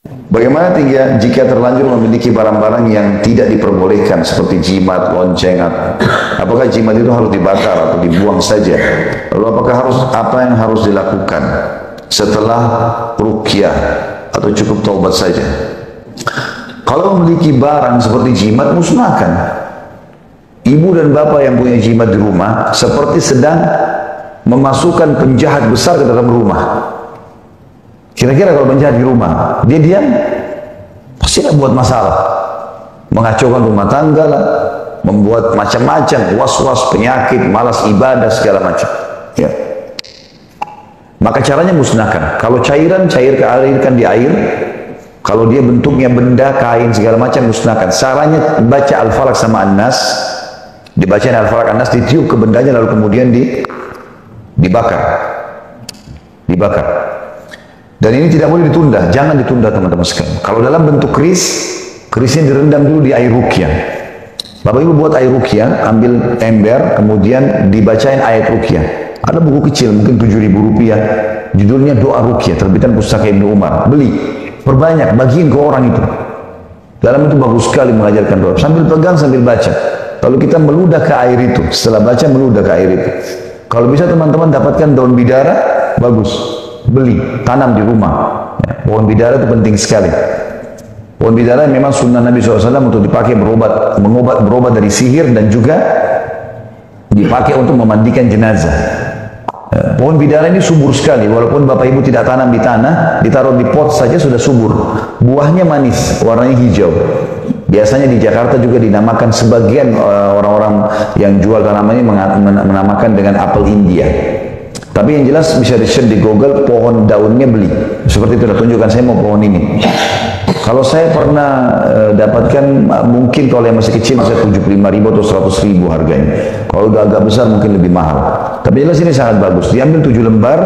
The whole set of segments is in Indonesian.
Bagaimana jika terlanjur memiliki barang-barang yang tidak diperbolehkan seperti jimat, lonceng, apakah jimat itu harus dibakar atau dibuang saja? Lalu apa yang harus dilakukan setelah ruqyah atau cukup taubat saja? Kalau memiliki barang seperti jimat, musnahkan. Ibu dan bapak yang punya jimat di rumah seperti sedang memasukkan penjahat besar ke dalam rumah. Kira-kira kalau penjahat di rumah, dia diam, pasti tidak buat masalah. Mengacaukan rumah tangga lah, membuat macam-macam, was-was, penyakit, malas ibadah, segala macam. Ya. Maka caranya musnahkan. Kalau cairan, cairkan di air. Kalau dia bentuknya benda, kain, segala macam, musnahkan. Caranya baca Al-Falaq sama An-Nas. Dibacain Al-Falaq An-Nas, ditiup ke bendanya, lalu kemudian dibakar. Dan ini tidak boleh ditunda, jangan ditunda teman-teman sekalian. Kalau dalam bentuk kerisnya direndam dulu di air ruqyah. Bapak Ibu buat air ruqyah, ambil ember, kemudian dibacain ayat ruqyah. Ada buku kecil, mungkin Rp7.000, judulnya Doa Ruqyah, terbitan Pustaka Ibnu Umar. Beli, perbanyak, bagiin ke orang itu. Dalam itu bagus sekali mengajarkan doa. Sambil pegang, sambil baca. Lalu kita meludah ke air itu, setelah baca meludah ke air itu. Kalau bisa teman-teman dapatkan daun bidara, bagus. Beli, tanam di rumah. Ya, pohon bidara itu penting sekali. Pohon bidara memang sunnah Nabi SAW untuk dipakai berobat dari sihir dan juga dipakai untuk memandikan jenazah. Ya, pohon bidara ini subur sekali. Walaupun Bapak Ibu tidak tanam di tanah, ditaruh di pot saja sudah subur. Buahnya manis, warnanya hijau. Biasanya di Jakarta juga dinamakan, sebagian orang-orang yang jual tanaman ini menamakan dengan apel India. Tapi yang jelas bisa di-search di Google, pohon daunnya beli. Seperti itu, tunjukkan saya mau pohon ini. Kalau saya pernah dapatkan, mungkin kalau yang masih kecil bisa 75.000 atau 100.000 harganya. Kalau udah agak besar mungkin lebih mahal. Tapi jelas ini sangat bagus. Diambil 7 lembar,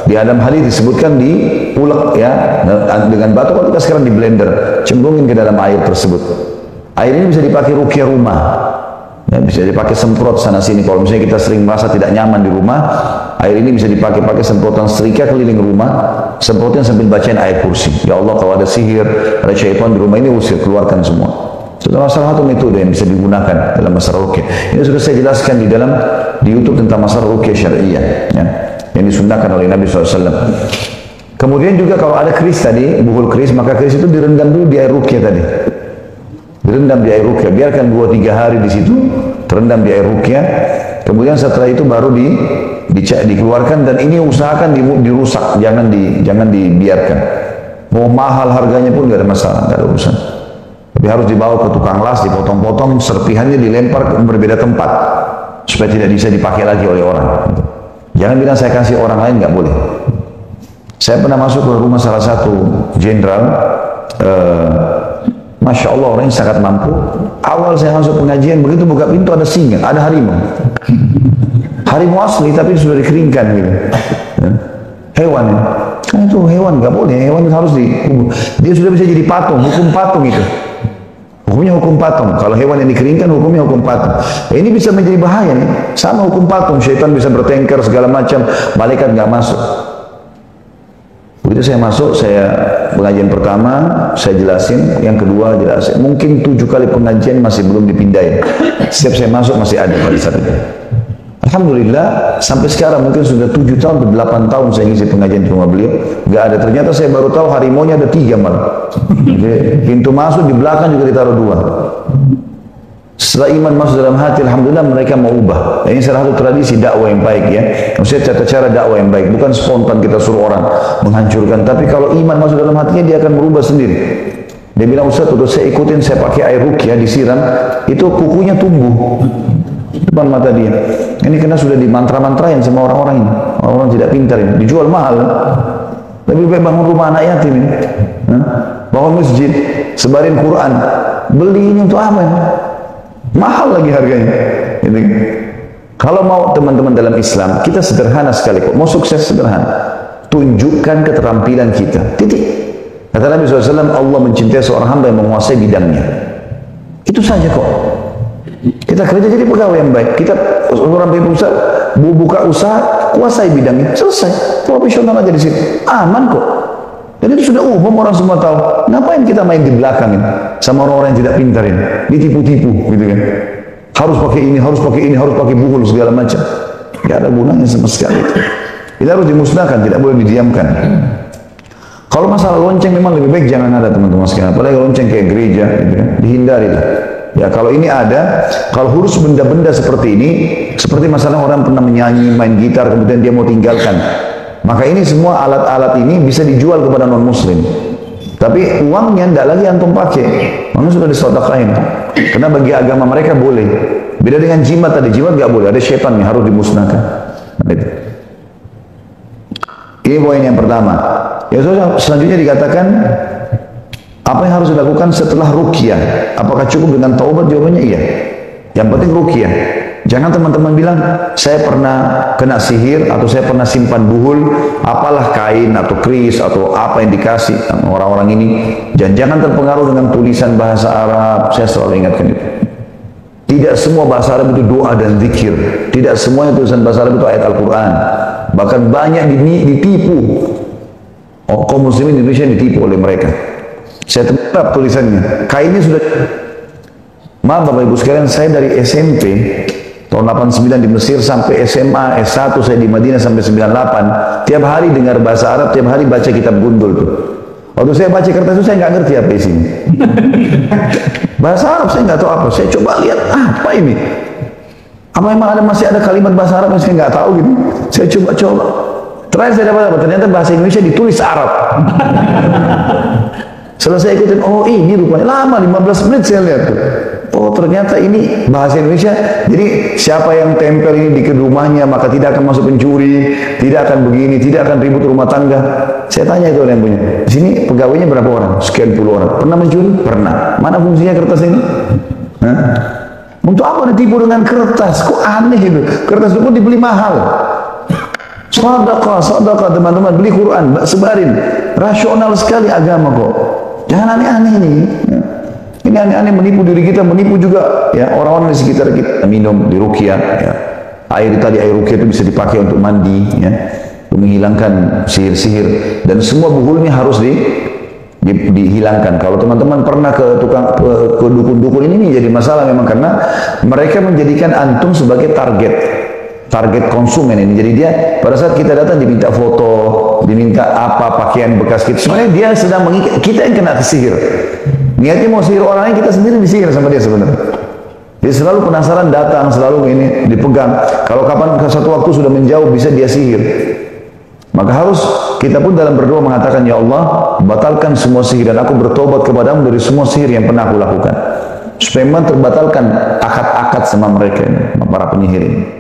di dalam hadis disebutkan diulek ya dengan batu. Kalau kita sekarang di blender, cemplungin ke dalam air tersebut. Air ini bisa dipakai ruqyah rumah. Ya, bisa dipakai semprot sana sini. Kalau misalnya kita sering merasa tidak nyaman di rumah, air ini bisa dipakai semprotan setrika keliling rumah, semprotin sambil bacain ayat kursi. Ya Allah, kalau ada sihir, ada syaitan di rumah ini, usir, keluarkan semua. Sudah salah satu metode yang bisa digunakan dalam masalah ruqyah. Ini sudah saya jelaskan di YouTube tentang masalah ruqyah syariah, ya, yang disunnahkan oleh Nabi SAW. Kemudian juga kalau ada keris tadi, buhul keris, maka keris itu direndam dulu di air ruqyah tadi. Direndam di air ruqyah, biarkan 2-3 hari di situ, terendam di air ruqyah. Kemudian setelah itu baru dikeluarkan, dan ini usahakan dirusak, jangan dibiarkan. Mau mahal harganya pun nggak ada masalah, nggak ada urusan. Tapi harus dibawa ke tukang las, dipotong-potong, serpihannya dilempar ke berbeda tempat supaya tidak bisa dipakai lagi oleh orang. Jangan bilang saya kasih orang lain, nggak boleh. Saya pernah masuk ke rumah salah satu jenderal. Masya Allah, orangnya sangat mampu. Awal saya masuk pengajian, begitu buka pintu ada singa, ada harimau. Harimau asli tapi sudah dikeringkan gitu. Hewan ya. Kan itu hewan, nggak boleh. Hewan harus dia sudah bisa jadi patung, hukum patung itu. Hukumnya hukum patung. Kalau hewan yang dikeringkan, hukumnya hukum patung. Ini bisa menjadi bahaya nih. Sama hukum patung, syaitan bisa bertengkar segala macam, malaikat nggak masuk. Begitu saya masuk, saya pengajian pertama, saya jelasin, yang kedua jelasin. Mungkin 7 kali pengajian masih belum dipindahin. Setiap saya masuk masih ada pada saat itu. Alhamdulillah, sampai sekarang mungkin sudah 7 tahun atau 8 tahun saya ngisi pengajian di rumah beliau. Gak ada, ternyata saya baru tahu harimaunya ada 3 malah. Jadi, pintu masuk di belakang juga ditaruh 2. Setelah iman masuk dalam hati, alhamdulillah mereka mau ubah. Ini salah satu tradisi dakwah yang baik ya. Maksudnya cara dakwah yang baik, bukan spontan kita suruh orang menghancurkan. Tapi kalau iman masuk dalam hatinya, dia akan berubah sendiri. Dia bilang, Ustaz, udah saya ikutin, saya pakai air ruqyah disiram, itu kukunya tumbuh depan mata dia. Ini karena sudah dimantra-mantrain sama orang-orang ini. Orang-orang tidak pintar ini, dijual mahal. Lebih baik bangun rumah anak yatim ini, bangun masjid, sebarin Quran, beli ini untuk apa ini? Mahal lagi harganya. Kalau mau teman-teman dalam Islam, kita sederhana sekali kok. Mau sukses sederhana. Tunjukkan keterampilan kita. Titik. Kata Nabi SAW, Allah mencintai seorang hamba yang menguasai bidangnya. Itu saja kok. Kita kerja jadi pegawai yang baik. Kita orang berusaha, buka usaha, kuasai bidangnya. Selesai. Profesional aja di situ. Aman kok. Dan itu sudah umum, orang semua tahu. Ngapain kita main di belakang ini sama orang-orang yang tidak pintar ini, ditipu-tipu gitu kan. Harus pakai ini, harus pakai ini, harus pakai buhul segala macam. Tidak ada gunanya sama sekali. Itu harus dimusnahkan, tidak boleh didiamkan. Kalau masalah lonceng memang lebih baik jangan ada teman-teman sekalian. Apalagi lonceng kayak gereja, gitu kan. Dihindari lah. Ya kalau ini ada, kalau hurus benda-benda seperti ini, seperti masalah orang pernah menyanyi, main gitar, kemudian dia mau tinggalkan. Maka ini semua alat-alat ini bisa dijual kepada non-muslim. Tapi uangnya tidak lagi antum pakai. Makanya sudah disedekahkan. Karena bagi agama mereka boleh. Beda dengan jimat tadi, jimat nggak boleh. Ada syaitan yang harus dimusnahkan. Ini poin yang pertama. Ya selanjutnya dikatakan apa yang harus dilakukan setelah ruqyah? Apakah cukup dengan taubat? Jawabannya iya. Yang penting ruqyah. Jangan teman-teman bilang saya pernah kena sihir atau saya pernah simpan buhul, apalah kain atau keris atau apa yang dikasih orang-orang ini. Dan jangan terpengaruh dengan tulisan bahasa Arab. Saya selalu ingatkan itu. Tidak semua bahasa Arab itu doa dan zikir. Tidak semuanya tulisan bahasa Arab itu ayat Al-Quran. Bahkan banyak ditipu. Kaum muslimin di Indonesia ditipu oleh mereka. Saya tetap tulisannya. Kainnya sudah. Maaf Bapak Ibu sekalian, saya dari SMP tahun 89 di Mesir sampai SMA S1 saya di Madinah sampai 98. Tiap hari dengar bahasa Arab, tiap hari baca kitab Gundul tuh. Waktu saya baca kertas itu saya nggak ngerti apa isinya. Bahasa Arab saya nggak tahu apa. Saya coba lihat apa ini. Apa memang masih ada kalimat bahasa Arab yang saya nggak tahu gitu. Saya coba. Terakhir saya dapat apa? Ternyata bahasa Indonesia ditulis Arab. Setelah saya ikutin, oh ini rupanya lama 15 menit saya lihat tuh. Oh ternyata ini bahasa Indonesia. Jadi siapa yang tempel ini di rumahnya maka tidak akan masuk pencuri, tidak akan begini, tidak akan ribut rumah tangga. Saya tanya itu orang yang punya. Di sini pegawainya berapa orang? Sekian puluh orang. Pernah mencuri? Pernah. Mana fungsinya kertas ini? Hah? Untuk apa ditipu dengan kertas? Kok aneh itu? Kertas itu pun dibeli mahal. Sedekah teman-teman, beli Quran, sebarin. Rasional sekali agama kok. Jangan aneh-aneh ini. Ini aneh-aneh menipu diri kita, menipu juga ya orang-orang di sekitar kita. Minum di ruqyah ya. Air ruqyah itu bisa dipakai untuk mandi ya. Untuk menghilangkan sihir-sihir dan semua buhulnya harus dihilangkan. Kalau teman-teman pernah ke dukun-dukun ini jadi masalah memang karena mereka menjadikan antum sebagai target konsumen ini. Jadi dia pada saat kita datang diminta foto, diminta apa pakaian bekas kita. Sebenarnya dia sedang mengikat kita yang kena sihir. Niatnya mau sihir orang lain, kita sendiri disihir sama dia sebenarnya. Dia selalu penasaran datang, selalu ini dipegang. Kalau kapan satu waktu sudah menjauh bisa dia sihir. Maka harus kita pun dalam berdoa mengatakan, ya Allah, batalkan semua sihir dan aku bertobat kepadamu dari semua sihir yang pernah aku lakukan. Supaya memang terbatalkan akad-akad sama mereka ini, para penyihir ini.